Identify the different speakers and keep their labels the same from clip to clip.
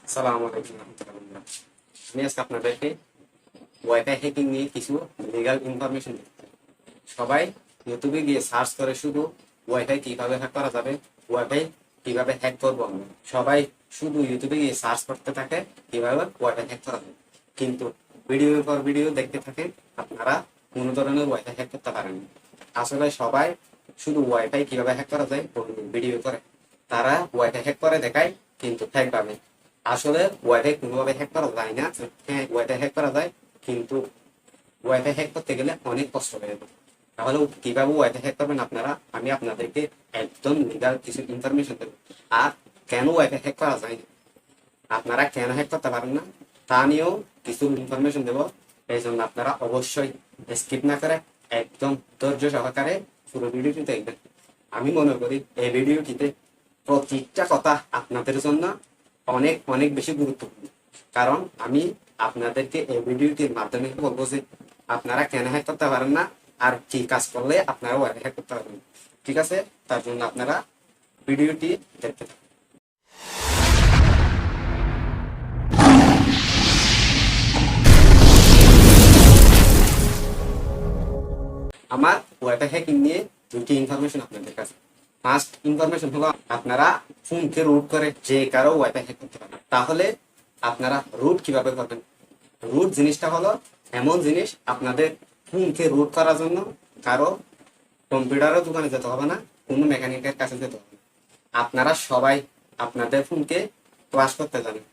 Speaker 1: আসসালামু আলাইকুম রহমতুল্লাহ। আমি আজকে আপনাদেরকে ওয়াইফাই হ্যাকিং নিয়ে কিছু লিগাল ইনফরমেশন দিচ্ছি। সবাই ইউটিউবে গিয়ে সার্চ করে শুধু ওয়াইফাই কিভাবে হ্যাক করা যাবে, ওয়াইফাই কিভাবে হ্যাক করবো আমরা। সবাই শুধু ইউটিউবে গিয়ে সার্চ করতে থাকে কিভাবে ওয়াইফাই হ্যাক করা যাবে, কিন্তু ভিডিওর পর ভিডিও দেখতে থাকে আপনারা কোনো ধরনের ওয়াইফাই হ্যাক করতে পারেন না। আসলে সবাই শুধু ওয়াইফাই কিভাবে হ্যাক করা যায় ভিডিও করে, তারা ওয়াইফাই হ্যাক করে দেখায় কিন্তু ফেক ভাবে। আসলে ওয়াইফাই কোনোভাবে হ্যাক করা যায় না। হ্যাঁ, ওয়াইফাই হ্যাক করা যায়, কিন্তু ওয়াইফাই হ্যাক করতে গেলে অনেক কষ্ট হয়ে যাবে। তাহলে কিভাবে ওয়াইফাই হ্যাক করবেন আপনারা, আমি আপনাদেরকে একদম লিগাল কিছু ইনফরমেশন দেবো। আর কেন ওয়াইফাই হ্যাক করা যায় না, আপনারা কেন হ্যাক করতে পারেন না, তা নিয়েও কিছু ইনফরমেশন দেবো। এই জন্য আপনারা অবশ্যই স্কিপ না করে একদম ধৈর্য সহকারে পুরো ভিডিওটি দেখবেন। আমি মনে করি এই ভিডিওটিতে প্রত্যেকটা কথা আপনাদের জন্য অনেক অনেক বেশি গুরুত্বপূর্ণ। কারণ আমি আপনাদেরকে এই ভিডিওটির মাধ্যমে বলবো যে আপনারা কেন হ্যাক করতে পারেন না, আর কি কাজ করলে আপনারা ওয়াইফাই হ্যাক করতে পারবেন। ঠিক আছে, তার জন্য আপনারা ভিডিওটি দেখতে থাকুন। আমার ওয়াইফাই হ্যাকিং নিয়ে দুটি ইনফরমেশন আপনাদের কাছে। ফার্স্ট ইনফরমেশন হলো, আপনারা ফোনকে রুট করে যে কারো ওয়াইফাই হ্যাক করতে পারেন। তাহলে আপনারা রুট কিভাবে করবেন? রুট জিনিসটা হলো এমন জিনিস, আপনাদের ফোনকে রুট করার জন্য কারো কম্পিউটারের দোকানে যেতে হবে না, কোনো মেকানিকের কাছে যেতে হবে না। আপনারা সবাই আপনাদের ফোনকে ক্লাস করতে জানেন।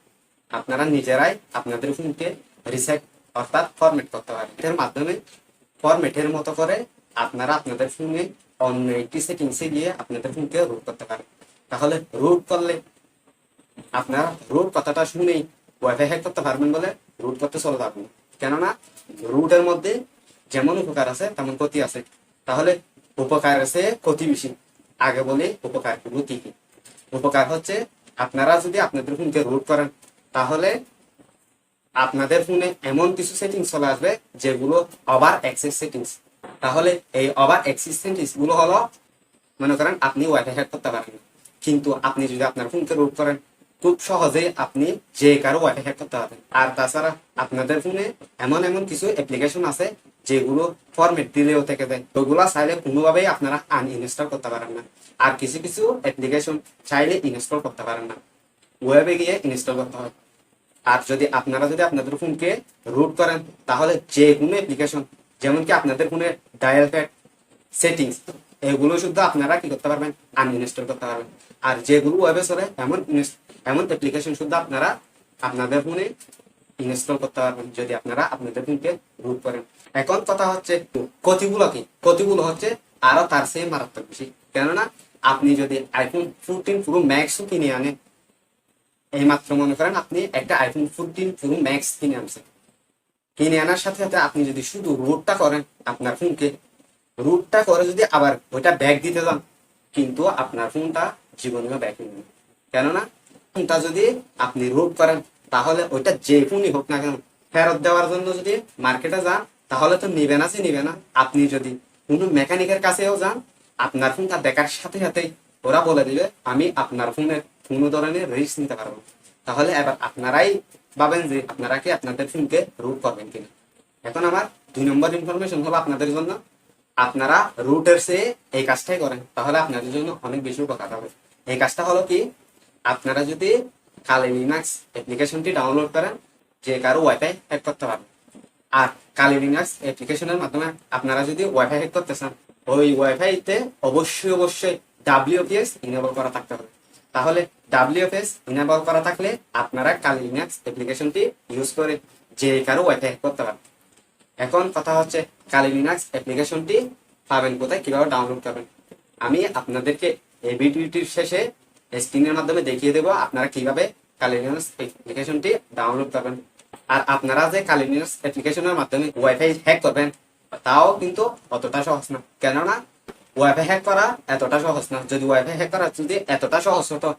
Speaker 1: আপনারা নিজেরাই আপনাদের ফোনকে রিসেট অর্থাৎ ফরম্যাট করতে পারেন। এর মাধ্যমে ফরম্যাটের মতো করে আপনারা আপনাদের ফোনে অন্য একটি সেটিংসে গিয়ে আপনাদের ফোনকে রুট করতে পারেন। তাহলে রুট করলে আপনারা রুট কথাটা শুনেই ওয়াইফাই হ্যাক করতে পারবেন বলে রুট করতে চলে যাবেন। কেননা রুটের মধ্যে যেমন উপকার আছে তেমন ক্ষতি আছে। তাহলে উপকার আছে ক্ষতি বেশি। আগে বলি উপকার কি কি। উপকার হচ্ছে, আপনারা যদি আপনাদের ফোনকে রুট করেন তাহলে আপনাদের ফোনে এমন কিছু সেটিংস চলে আসবে যেগুলো ওভার অ্যাক্সেস সেটিংস। তাহলে এই ওভার অ্যাক্সেস সেটিংস গুলো হলো, মনে করেন আপনি ওয়াইফাই হ্যাক করতে পারেন, কিন্তু আপনি যদি আপনার ফোনকে রুট করেন খুব সহজেই আপনি যে কারো ওয়াইফাই হ্যাক করতে পারবেন। আর তাছাড়া আপনাদের ফোনে এমন এমন কিছু অ্যাপ্লিকেশন আছে যেগুলো ফরম্যাট দিলেও থেকে যায়, ওগুলা চাইলে কোনোভাবেই আপনারা আনইনস্টল করতে পারেন না। আর কিছু কিছু অ্যাপ্লিকেশন চাইলে ইনস্টল করতে পারেন না, ওয়েবে গিয়ে ইনস্টল করতে হয়। আর যদি আপনারা আপনাদের ফোনকে রুট করেন তাহলে যে কোনো অ্যাপ্লিকেশন, যেমন কি আপনাদের ফোনে ডায়াল প্যাড সেটিংস, এগুলো শুধু আপনারা কি করতে পারবেন, আনইনস্টল করতে পারবেন। আর যেগুলো ওয়েবে চলে এমন এমন অ্যাপ্লিকেশন শুধু আপনারা আপনাদের ফোনে ইনস্টল করতে পারবেন যদি আপনারা আপনাদের ফোনকে রুট করেন। এখন কথা হচ্ছে ক্ষতিগুলো কি। ক্ষতিগুলো হচ্ছে আরো তার চেয়ে মারাত্মক বেশি। কেননা আপনি যদি আইফোন 14 প্রো ম্যাক্স কিনে আনেন, এই মাত্র মনে করেন আপনি একটা আইফোন 14 প্রো ম্যাক্স কিনে আনছেন, কিনে আনার সাথে সাথে আপনি যদি শুধু রুটটা করেন আপনার ফোনকে, রুটটা করে যদি আবার ওইটা ব্যাক দিতে যান, কিন্তু আপনার ফোনটা জীবনেও ব্যাক নেবে। কেননা ফোনটা যদি আপনি রুট করেন তাহলে ওইটা যে ফোনই হোক না কেন ফেরত দেওয়ার জন্য যদি মার্কেটে যান তাহলে তো নিবে না, নিবে না। আপনি যদি কোনো মেকানিকের কাছেও যান, আপনার ফোনটা দেখার সাথে সাথেই ওরা বলে দিবে আমি আপনার ফোনের কোনো ধরনের রিস্ক নিতে পারবো না। তাহলে এবার আপনারাই ভাবেন যে আপনারা কি আপনাদের ফোনকে রুট করবেন কিনা। এখন আমার 2 নম্বর ইনফরমেশন হলো আপনাদের জন্য, আপনারা রুটের চেয়ে এই কাজটাই করেন তাহলে আপনাদের জন্য অনেক বেশি উপকার হবে। এই কাজটা হলো কি, আপনারা যদি কালি লিনাক্স অ্যাপ্লিকেশনটি ডাউনলোড করেন যে কারো ওয়াইফাই হ্যাক করতে পারবেন। আর কালি লিনাক্স অ্যাপ্লিকেশনের মাধ্যমে আপনারা যদি ওয়াইফাই হ্যাক করতে চান, ওই ওয়াইফাইতে অবশ্যই অবশ্যই WPS ইনেবল করা থাকতে হবে। তাহলে WPS ইনেবল করা থাকলে আপনারা কালি লিনাক্স অ্যাপ্লিকেশনটি ইউজ করে যে কারো ওয়াইফাই হ্যাক করতে পারবেন। এখন কথা হচ্ছে কালি লিনাক্স অ্যাপ্লিকেশনটি পাবেন কোথায়, কিভাবে ডাউনলোড করবেন। আমি আপনাদেরকে এই ভিডিওটির শেষে স্ক্রিনের মাধ্যমে দেখিয়ে দেবো আপনারা কিভাবে কালি লিনাক্স অ্যাপ্লিকেশনটি ডাউনলোড করবেন। আর আপনারা যে কালি লিনাক্স অ্যাপ্লিকেশনের মাধ্যমে ওয়াইফাই হ্যাক করবেন তাও কিন্তু অতটা সহজ না। কেননা ওয়াইফাই হ্যাক করা এতটা সহজ না। যদি ওয়াইফাই হ্যাক করা যদি এতটা সহজ হতো,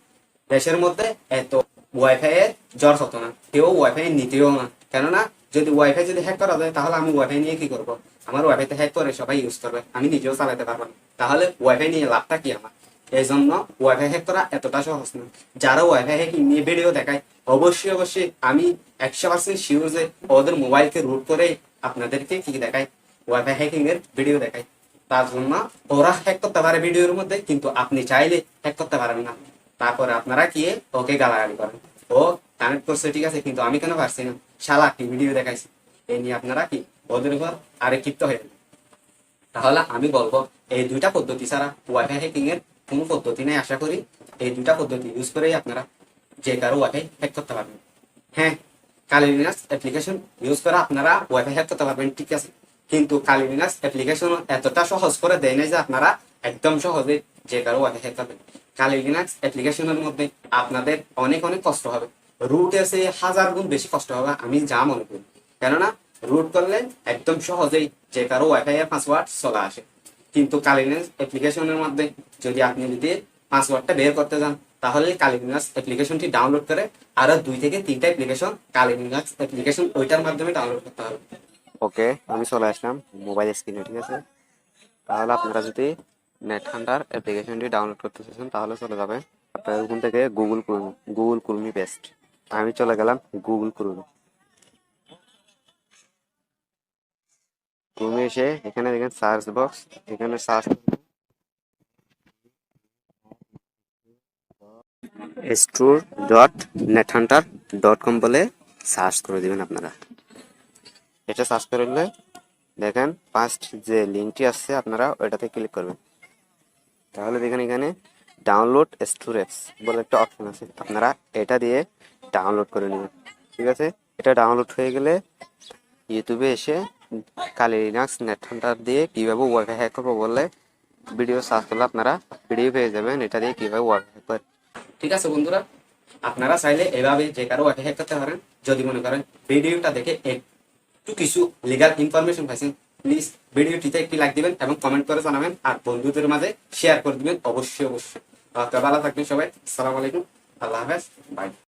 Speaker 1: দেশের মধ্যে এত ওয়াইফাই এর জ্বর হতো না, কেউ ওয়াইফাই নিতেও না। কেননা যদি ওয়াইফাই যদি হ্যাক করা যায় তাহলে আমি ওয়াইফাই নিয়ে কি করবো? আমার ওয়াইফাইতে হ্যাক করে সবাই ইউজ করবে, আমি নিজেও চালাতে পারবো না। তাহলে ওয়াইফাই নিয়ে লাভটা কি আমার? এই জন্য ওয়াইফাই হ্যাক করা এতটা সহজ না। যারা ওয়াইফাই হ্যাকিং নিয়ে ভিডিও দেখায় অবশ্যই অবশ্যই আমি 100% শিওর যে ওদের মোবাইলকে রুট করে আপনাদেরকে কি দেখায়, ওয়াইফাই হ্যাকিং এর ভিডিও দেখায়। তার জন্য ওরা হ্যাক করতে পারে ভিডিওর মধ্যে, কিন্তু আপনি চাইলে হ্যাক করতে পারেন না। তারপরে আপনারা কি ওকে গালাগালি করেন, ও কানেক্ট করছে ঠিক আছে, কিন্তু আমি কেন পারছি না, শালা কি ভিডিও দেখাইছি, এই নিয়ে আপনারা কি ওদের উপর আরে ক্ষিপ্ত হয়ে যাবেন। তাহলে আমি বলবো এই দুইটা পদ্ধতি ছাড়া ওয়াইফাই হ্যাকিং এর কোনো পদ্ধতি নেই। আশা করি এই দুইটা পদ্ধতি ইউজ করেই আপনারা যে কারো ওয়াইফাই হ্যাক করতে পারবেন। হ্যাঁ, কালি লিনাক্স অ্যাপ্লিকেশন ইউজ করে আপনারা ওয়াইফাই হ্যাক করতে পারবেন ঠিক আছে, কিন্তু কালি লিনাক্স অ্যাপ্লিকেশন এতটা সহজ করে দেয় না যে আপনারা একদম সহজে যে কারো ওয়াইফাই হ্যাক করবেন। কালি লিনাক্স অ্যাপ্লিকেশনের মধ্যে আপনাদের অনেক অনেক কষ্ট হবে, রুট এসে 1000 গুণ বেশি কষ্ট হবে আমি যা মনে করি। কেননা রুট করলে একদম সহজেই যে কারো ওয়াইফাই এর পাসওয়ার্ড চলে আসে, কিন্তু কালি লিনাক্স অ্যাপ্লিকেশনের মধ্যে যদি পাসওয়ার্ডটা বের করতে যান, তাহলে কালি লিনাক্স অ্যাপ্লিকেশনটি ডাউনলোড করে আরো 2 থেকে 3টা অ্যাপ্লিকেশন কালি লিনাক্স অ্যাপ্লিকেশন ওইটার মাধ্যমে ডাউনলোড করতে হবে। ওকে, আমি চলে আসলাম মোবাইল স্ক্রিনে ঠিক আছে। তাহলে আপনারা যদি নেট হান্টার অ্যাপ্লিকেশনটি ডাউনলোড করতে চাচ্ছেন তাহলে চলে যাবেন আপনারা ওখান থেকে গুগল ক্রোমি বেস্ট। আমি চলে গেলাম গুগল ক্রোমে এসে এখানে দেখেন সার্চ বক্স, এখানে সার্চ store.nethunter.com বলে সার্চ করে দিবেন আপনারা। এটা সার্চ করলে দেখেন ফার্স্ট যে লিঙ্কটি আসছে আপনারা ওইটাতে ক্লিক করবেন। তাহলে দেখেন এখানে ডাউনলোড স্টোরেজ বলে একটা অপশন আছে, আপনারা এটা দিয়ে ডাউনলোড করে নেবেন ঠিক আছে। এটা ডাউনলোড হয়ে গেলে ইউটিউবে এসে কালি লিনাক্স নেট হান্টার দিয়ে কিভাবে ওয়াইফাই হ্যাক করবো বলে ভিডিও সার্চ করলে আপনারা ভিডিও পেয়ে যাবেন, এটা দিয়ে কিভাবে ওয়াইফাই হ্যাক করে। ঠিক আছে বন্ধুরা, আপনারা চাইলে এভাবে যে কারো ওয়াইফাই হ্যাক করতে পারেন। যদি মনে করেন ভিডিওটা দেখে একটু কিছু লিগাল ইনফরমেশন পাইছেন, প্লিজ ভিডিওটিতে একটি লাইক দিবেন এবং কমেন্ট করে জানাবেন, আর বন্ধুদের মাঝে শেয়ার করে দিবেন অবশ্যই অবশ্যই। ভালো থাকবেন সবাই, আসসালামু আলাইকুম, আল্লাহ হাফেজ, বাই।